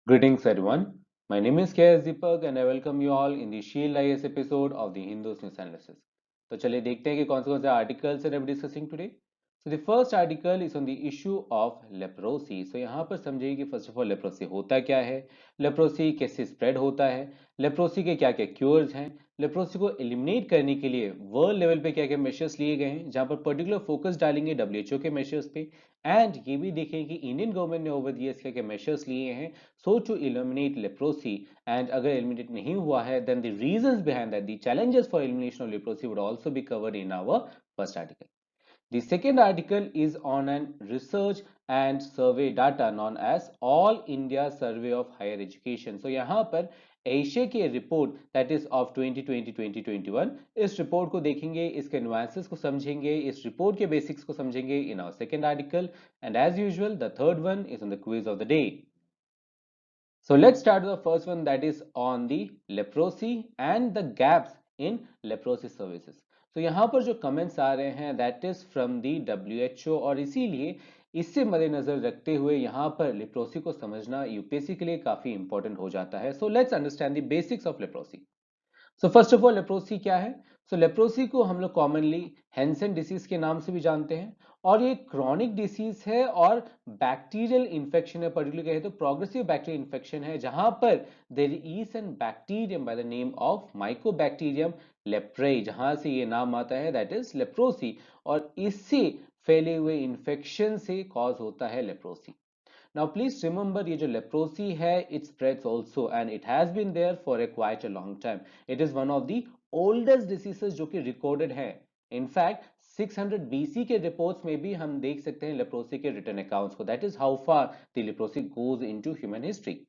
Greetings everyone. My name is KS Deepak and I welcome you all in the Shield IS episode of the Hindus News Analysis. तो चलिए देखते हैं कि कौन से articles are we discussing today. So the first article is on the issue of leprosy. So यहाँ पर समझिए कि first of all leprosy होता क्या है, leprosy कैसे spread होता है, leprosy के क्या क्या cures हैं, लेप्रोसी को एलिमिनेट करने के लिए वर्ल्ड लेवल पे क्या क्या मेजर्स लिए गए हैं, जहां पर पर्टिकुलर फोकस डालेंगे डब्ल्यूएचओ के मेजर्स पे एंड ये भी देखें कि इंडियन गवर्नमेंट ने ओवर द इयर्स क्या क्या मेजर्स लिए हैं so to eliminate leprosy and अगर एलिमिनेट नहीं हुआ है then the reasons behind that the challenges for elimination of leprosy would also be covered in our first article. The second article is on an research and survey data known as All India Survey of Higher Education. So यहाँ पर Asia की report that is of 2020-2021 इस report को देखेंगे, इसके nuances को समझेंगे, इस रिपोर्ट के बेसिक्स को समझेंगे in our second article and as usual the third one is on the quiz of the day. So let's start with the first one that is on the leprosy and the gaps in leprosy services. तो यहाँ पर जो comments आ रहे हैं that is from the WHO और इसीलिए इससे मद्देनजर रखते हुए यहाँ पर लेप्रोसी को समझना यूपीएससी के लिए काफी इंपॉर्टेंट हो जाता है. So let's understand the basics of leprosy. So first of all leprosy क्या है. सो लेप्रोसी को हम लोग कॉमनली हेंसन डिसीज के नाम से भी जानते हैं और ये क्रॉनिक डिसीज है और बैक्टीरियल इंफेक्शन है. पर्टिकुलर कहे तो प्रोग्रेसिव बैक्टीरियल इंफेक्शन है जहां पर there is an bacterium by the name of mycobacterium leprae, जहां से ये नाम आता है दैट इज लेप्रोसी और इससे फैले हुए इंफेक्शन से कॉज होता है लेप्रोसी. Now please remember ये जो leprosy है it spreads also and it has been there for a quite a long time. It is one of the oldest diseases जो कि recorded है. In fact 600 BC के reports में भी हम देख सकते हैं leprosy के written accounts को. That is how far the leprosy goes into human history.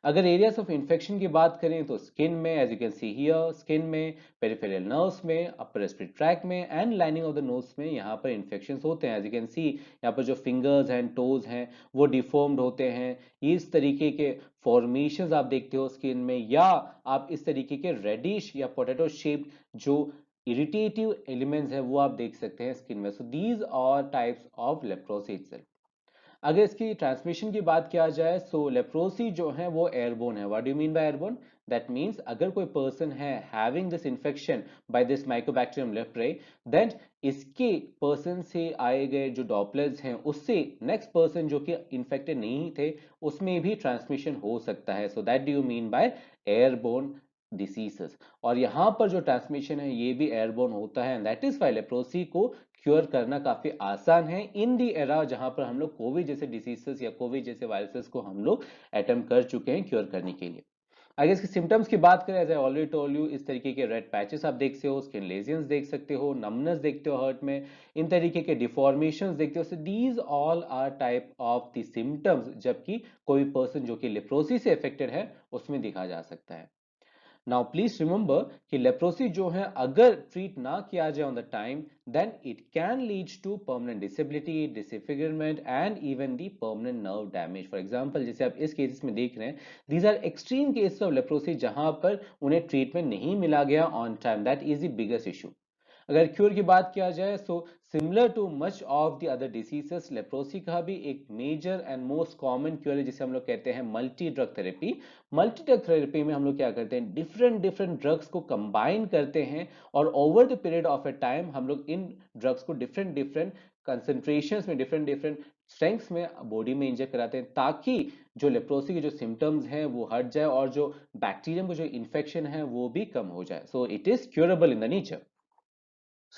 अगर एरियाज ऑफ इंफेक्शन की बात करें तो स्किन में as you can see here, skin में, पेरिफेरल नर्व्स में, अपर रेस्पिरेटरी ट्रैक में and lining of the nose में यहाँ पर इन्फेक्शंस होते हैं. एज यू कैन सी यहाँ पर जो फिंगर्स एंड टोज हैं वो डिफॉर्म्ड होते हैं. इस तरीके के फॉर्मेशंस आप देखते हो स्किन में या आप इस तरीके के रेडिश या पोटैटो शेप्ड जो इरिटेटिव एलिमेंट्स है वो आप देख सकते हैं स्किन में. So these are types of leprosy itself. अगर इसकी ट्रांसमिशन की बात किया जाए सो लेप्रोसी जो है वो एयरबोर्न है. What do you mean by airborne? That means अगर कोई पर्सन है having this infection by this mycobacterium leprae then इसके पर्सन से आए गए जो ड्रॉपलेट्स हैं उससे नेक्स्ट पर्सन जो कि इन्फेक्टेड नहीं थे उसमें भी ट्रांसमिशन हो सकता है. So that do you mean by airborne diseases. और यहाँ पर जो ट्रांसमिशन है ये भी एयरबोर्न होता है and that is why leprosy को क्योर करना काफी आसान है इन दी एरा जहां पर हम लोग कोविड जैसे डिसीजेस या कोविड जैसे वायरसेस को हम लोग अटेम्प्ट कर चुके हैं क्योर करने के लिए. अगर इसके सिम्टम्स की बात करें as I already told you इस तरीके के रेड पैचेस आप देख सकते हो, स्किन लेजियंस देख सकते हो, नमनेस देखते हो हर्ट में, इन तरीके के डिफॉर्मेशंस देखते हो. So these all are type of the symptoms जबकि कोई पर्सन जो कि लेप्रोसी से अफेक्टेड है उसमें दिखा जा सकता है. नाउ प्लीज रिमेंबर कि लेप्रोसी जो है अगर ट्रीट ना किया जाए on the time then it can lead to permanent disability, disfigurement and even the permanent nerve damage. For example जैसे आप इस केसेस में देख रहे हैं these are extreme cases of leprosy जहां पर उन्हें ट्रीटमेंट नहीं मिला गया on time. That is the biggest issue. अगर क्योर की बात किया जाए so similar to much of the other diseases leprosy का भी एक major and most common cure है जिसे हम लोग कहते हैं multi drug therapy. Multi drug therapy में हम लोग क्या करते हैं डिफरेंट डिफरेंट ड्रग्स को कंबाइन करते हैं और over the period of a time हम लोग इन ड्रग्स को डिफरेंट डिफरेंट कंसेंट्रेशंस में डिफरेंट डिफरेंट स्ट्रेंथ्स में बॉडी में इंजेक्ट कराते हैं ताकि जो लेप्रोसी के जो सिम्टम्स हैं वो हट जाए और जो बैक्टीरियम का जो इन्फेक्शन है वो भी कम हो जाए. So it is curable in the nature.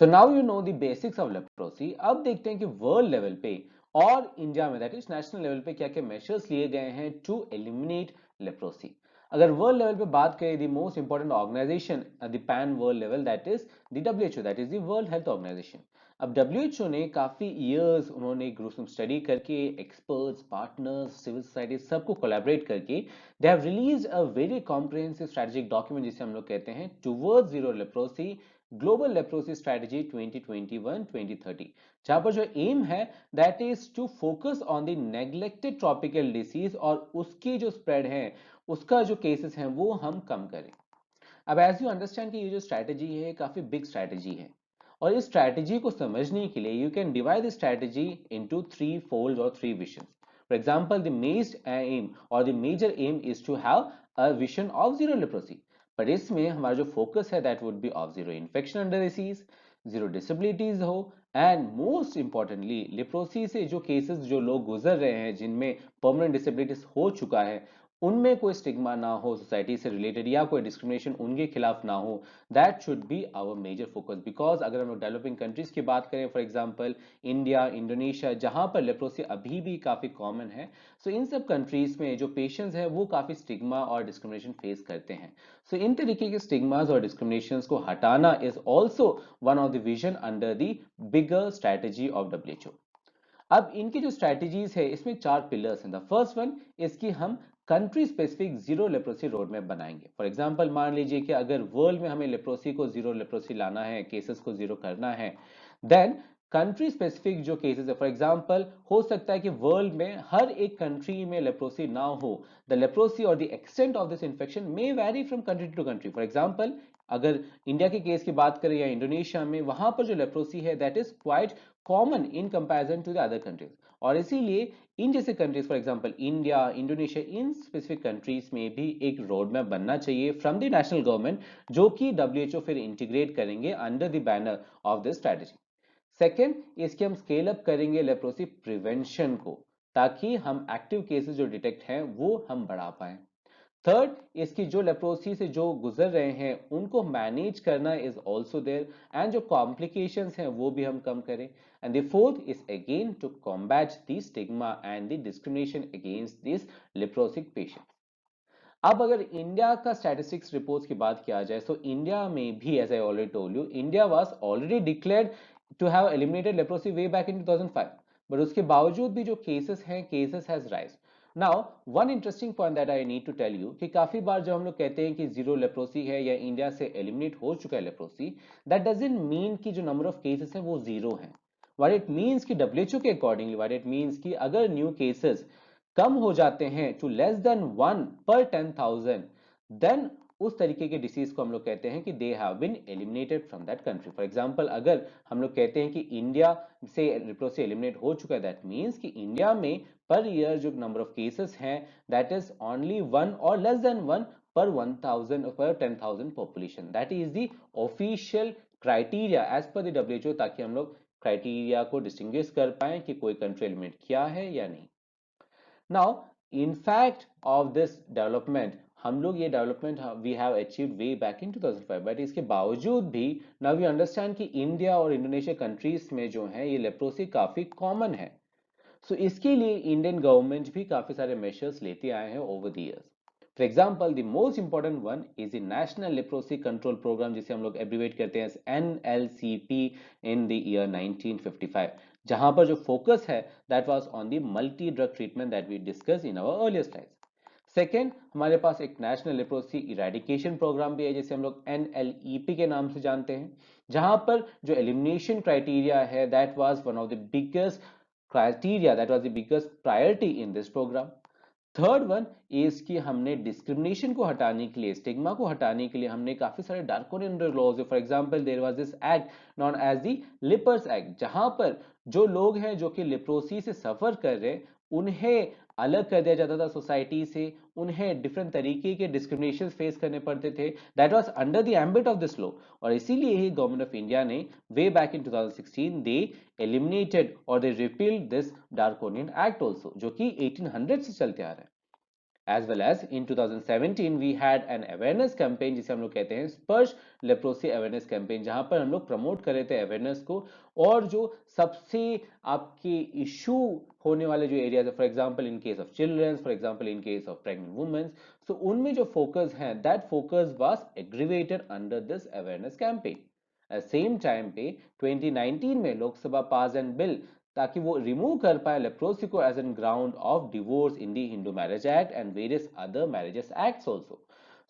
So now you know the basics of leprosy. अब देखते हैं कि वर्ल्ड लेवल पे और इंडिया में दैट इज नेशनल लेवल पे क्या क्या मेजर्स लिए गए हैं टू एलिमिनेट लेप्रोसी. अगर वर्ल्ड लेवल पे बात करें the most important organisation the pan world level that is the WHO, that is the world health organisation. अब डब्ल्यूएचओ ने काफी इयर्स उन्होंने ग्रुप्स में स्टडी करके एक्सपर्ट्स, पार्टनर्स, सिविल सोसाइटी सबको कोलैबोरेट करके they have released a very comprehensive strategic document जिसे हम लोग कहते हैं towards zero leprosy global leprosy strategy 2021-2030, जहां पर जो एम है that is to focus on the neglected tropical disease और उसकी जो स्प्रेड है उसका जो केसेस हैं वो हम कम करें. अब एज यू अंडरस्टैंड कि ये जो स्ट्रैटेजी है काफी बिग स्ट्रैटेजी है और इस स्ट्रैटेजी को समझने के लिए you can divide the strategy into three fold और three visions. For example, the major aim is to have a vision of zero leprosy. पर इसमें हमारा जो फोकस है that would be of zero infection under disease, zero disabilities हो, and most importantly leprosy से जो cases जो लोग गुजर रहे हैं जिनमें परमानेंट डिसेबिलिटीज हो चुका है उनमें कोई स्टिग्मा ना हो सोसाइटी से रिलेटेड या कोई डिस्क्रिमिनेशन उनके खिलाफ ना हो, that should be our major focus. Because अगर हम लोग डेवलपिंग कंट्रीज की बात करें, फॉर एग्जांपल इंडिया, इंडोनेशिया, जहां पर लेप्रोसी अभी भी काफी कॉमन है, सो इन सब कंट्रीज में जो पेशेंट्स हैं वो काफी स्टिग्मा और डिस्क्रिमिनेशन फेस करते हैं. सो इन तरीके के स्टिग्मास और डिस्क्रिमिनेशन को हटाना is also one of the vision under the bigger strategy of WHO. अब इनकी जो स्ट्रेटेजीज है इसमें चार पिलर्स हैं. द फर्स्ट वन इसकी हम country specific zero leprosy road map बनाएंगे. फॉर एग्जांपल मान लीजिए कि अगर वर्ल्ड में हमें लेप्रोसी को जीरो लेप्रोसी लाना है, केसेस को जीरो करना है, देन कंट्री स्पेसिफिक जो केसेस है, फॉर एग्जांपल हो सकता है कि वर्ल्ड में हर एक कंट्री में लेप्रोसी ना हो. द लेप्रोसी और the extent of this infection may vary from country to country. For example अगर इंडिया के केस की बात करें या इंडोनेशिया में, वहां पर जो लेप्रोसी है that is quite common in comparison to the other countries. और इसीलिए इन जैसे countries, for example India, Indonesia, इन स्पेसिफिक कंट्रीज में भी एक रोड मैप बनना चाहिए फ्रॉम द नेशनल गवर्नमेंट, जो कि डब्ल्यूएचओ फिर इंटीग्रेट करेंगे under the banner of this strategy. Second, इसके हम स्केल अप करेंगे लेप्रोसी प्रिवेंशन को, ताकि हम एक्टिव केसेस जो डिटेक्ट हैं वो हम बढ़ा पाए. थर्ड, इसकी जो लेप्रोसी से जो गुजर रहे हैं उनको मैनेज करना इज ऑल्सो देयर, एंड जो कॉम्प्लिकेशंस हैं वो भी हम कम करें. And the fourth is again to combat the stigma and the discrimination against this leprosic patients. अब अगर इंडिया का स्टैटिस्टिक्स रिपोर्ट्स की बात किया जाए, तो इंडिया में भी, as I already told you, India was already declared to have eliminated leprosy way back in 2005, but उसके बावजूद भी जो केसेस हैं, cases has rise. Now one interesting point that I need to tell you कि काफी बार जब हम लोग कहते हैं कि जीरो लेप्रोसी है या इंडिया से एलिमिनेट हो चुका है लेप्रोसी, दैट डजंट मीन कि जो नंबर ऑफ केसेस हैं वो जीरो हैं. व्हाट इट मींस कि डब्ल्यूएचओ के अकॉर्डिंगली व्हाट इट मींस कि अगर न्यू केसेस कम हो जाते हैं to less than 1 per 10,000, then उस तरीके के डिसीज को हम लोग कहते हैं कि they have been eliminated from that country. For example अगर हम लोग कहते हैं कि इंडिया से लेप्रोसी एलिमिनेट हो चुका है, दैट मींस कि इंडिया में पर ईयर जो नंबर ऑफ केसेस हैं that is only 1 or less than 1 per 10,000 population. That is the official criteria as per the WHO, ताकि हम लोग क्राइटेरिया को डिस्टिंग्विश कर पाए कि कोई कंट्री एलिमिनेट किया है या नहीं. Now, in fact of this development, हम लोग ये development we have achieved way back in 2005, but इसके बावजूद भी नाउ वी अंडरस्टैंड कि इंडिया और इंडोनेशिया कंट्रीज में जो है ये लेप्रोसी काफी कॉमन है. सो इसके लिए इंडियन गवर्नमेंट भी काफी सारे मेजर्स लेते आए हैं over the years. For example the most important one is the national leprosy control programme, जिसे हम लोग एब्रिवेट करते हैं एनएलसीपी, इन द ईयर 1955, जहां पर जो फोकस है that was on the multi drug treatment that we discuss in our earlier slides. Second, हमारे पास एक नेशनल लेप्रोसी इरेडिकेशन प्रोग्राम भी है, जिसे हम लोग एनएलईपी के नाम से जानते हैं, जहां पर जो एलिमिनेशन क्राइटेरिया है that was one of the biggest criteria, that was the biggest priority in this program. Third one is कि हमने डिस्क्रिमिनेशन को हटाने के लिए, स्टिग्मा को हटाने के लिए हमने काफी सारे draconian laws. For example there was this act known as the lepers act, जहां पर जो लोग हैं जो कि लेप्रोसी से सफर कर रहे हैं उन्हें अलग कर दिया जाता था सोसाइटी से, उन्हें डिफरेंट तरीके के डिस्क्रिमिनेशन फेस करने पड़ते थे. That was under the ambit of this law, और इसीलिए ही गवर्नमेंट ऑफ इंडिया ने वे back in 2016 they eliminated or they repealed this Draconian Act also, जो कि 1800 से चलते आ रहा है. As well as in 2017 we had an awareness campaign, जिसे हम लोग कहते हैं स्पर्श लेप्रोसी अवेयरनेस कैंपेन, जहां पर हम लोग प्रमोट कर रहे थे अवेयरनेस को. और जो सबसे आपके इशू होने वाले जो एरियाज है, for example in case of childrens, for example in case of pregnant womens, so उनमें जो फोकस है that focus was aggravated under this awareness campaign. Same time पे 2019 में लोकसभा पास एंड बिल, ताकि वो रिमूव कर पाए लेप्रोसी को as an ground of divorce in the Hindu marriage act and various other marriages acts also.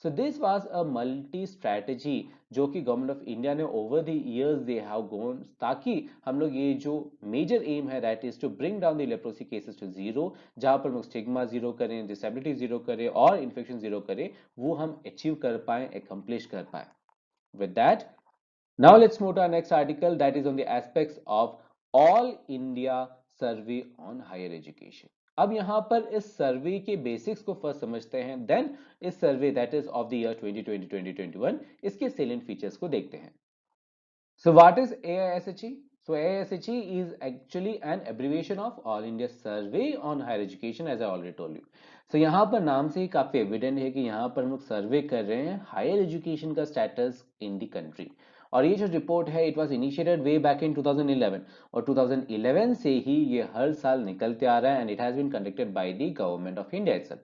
So this was a multi strategy जो कि government of India ने over the years they have gone, ताकि हम लोग ये जो major aim है that is to bring down the leprosy cases to zero, जहां पर हम स्टिग्मा जीरो करें, डिसेबिलिटी जीरो करें और इन्फेक्शन जीरो करें, वो हम अचीव कर पाए, अकम्प्लिश कर पाए. With that, now let's move to our next article, that is on the aspects of All India Survey on Higher Education. अब यहाँ पर इस सर्वे के बेसिक्स को फर्स्ट समझते हैं, देन इस survey that is of the year 2020-2021 इसके सेलेंट फीचर्स को देखते हैं। So what is AISHE? So AISHE is actually an abbreviation of All India Survey on Higher Education, as I already told you. So यहाँ पर नाम से ही काफी evident है कि यहाँ पर हम लोग सर्वे कर रहे हैं हायर एजुकेशन का स्टेटस इन द कंट्री। और ये जो रिपोर्ट है it was initiated way back इन 2011 और 2011 से ही ये हर साल निकलते आ रहा है and it has been conducted by the government of India itself.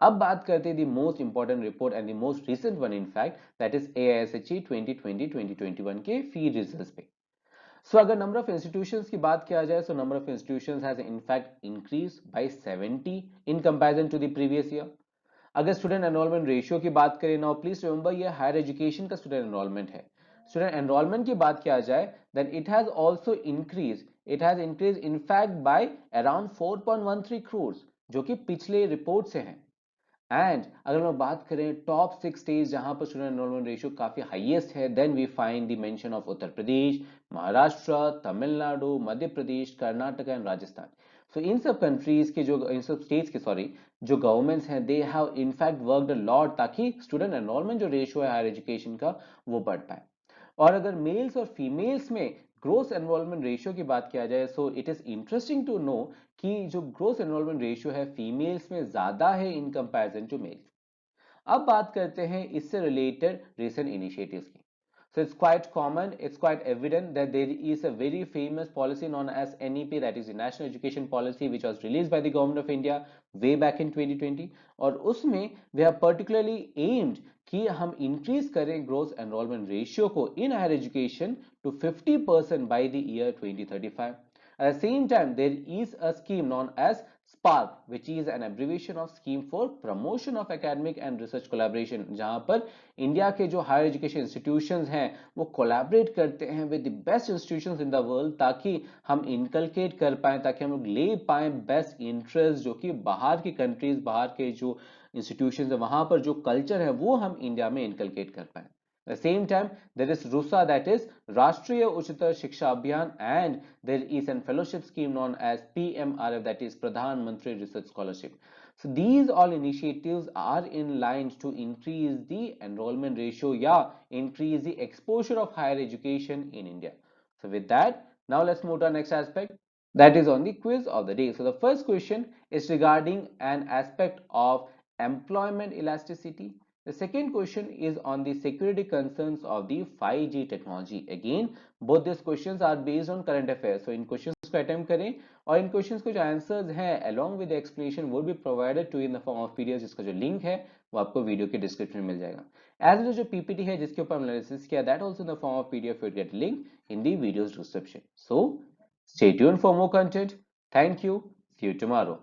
अब बात करते हैं the most important report and the most recent one in fact that is AISHE 2020-2021 के फी रिजल्ट्स पे। सो अगर नंबर ऑफ इंस्टीट्यूशंस की बात किया जाए so number of institutions has in fact increase by 70 in comparison to the previous year. अगर student enrolment ratio की बात करें नाउ प्लीज रिमेंबर ये हायर एजुकेशन का स्टूडेंट एनरोलमेंट है। स्टूडेंट एनरोलमेंट की बात किया जाए then it has also increase, it has increase in fact by around 4.13 crore जो कि पिछले रिपोर्ट से हैं। एंड अगर हम बात करें टॉप 6 स्टेट्स जहां पर स्टूडेंट एनरोलमेंट रेशियो काफी हाईएस्ट है then we find the mention of Uttar Pradesh, Maharashtra, Tamil Nadu, Madhya Pradesh, Karnataka and Rajasthan. So इन सब कंट्रीज के जो इन सब स्टेट्स के सॉरी जो गवर्नमेंट्स हैं they have in fact worked a lot ताकि स्टूडेंट एनरोलमेंट जो रेशियो है हायर एजुकेशन का वो बढ़ पाए। और अगर मेल्स और फीमेल्स में ग्रोस एनरोलमेंट रेशियो की बात किया जाए so it is interesting to know कि जो ग्रोस एनरोलमेंट रेशियो है फीमेल्स में ज्यादा है इन कंपैरिजन टू मेल्स। अब बात करते हैं इससे रिलेटेड रिसेंट इनिशिएटिव्स की। So it's quite common, it's quite evident that there is a very famous policy known as NEP, that is the National Education Policy, which was released by the Government of India way back in 2020. और उसमें we have particularly aimed कि हम increase करें gross enrollment ratio को in higher education to 50% by the year 2035. At the same time, there is a scheme known as SPARK, which is an abbreviation of Scheme for Promotion of Academic and Research Collaboration, जहां पर India के जो higher education institutions हैं वो collaborate करते हैं with the best institutions in the world ताकि हम इनकलकेट कर पाएं, ताकि हम लोग ले पाएं बेस्ट इंटरेस्ट जो कि बाहर की कंट्रीज, बाहर के जो इंस्टीट्यूशंस है वहां पर जो कल्चर है वो हम इंडिया में इनकलकेट कर पाएं। At the same time, there is RUSA, that is Rashtriya Uchitar Shiksha Abhiyan, and there is a fellowship scheme known as PMRF, that is Pradhan Mantri Research Scholarship. So these all initiatives are in line to increase the enrollment ratio, yeah, increase the exposure of higher education in India. So with that, now let's move to our next aspect, that is on the quiz of the day. So the first question is regarding an aspect of employment elasticity. The second question is on the security concerns of the 5G technology. Again, both these questions are based on current affairs. So in questions को attempt करें और इन questions को जो answers हैं along with the explanation will be provided to you in the form of PDF, जिसका जो link है वो आपको वीडियो के डिस्क्रिप्शन में मिल जाएगा। एज जो PPT है जिसके ऊपर एनालिसिस किया that also in the form of PDF, you get link in the video's description. So stay tuned for more content. Thank you. See you tomorrow.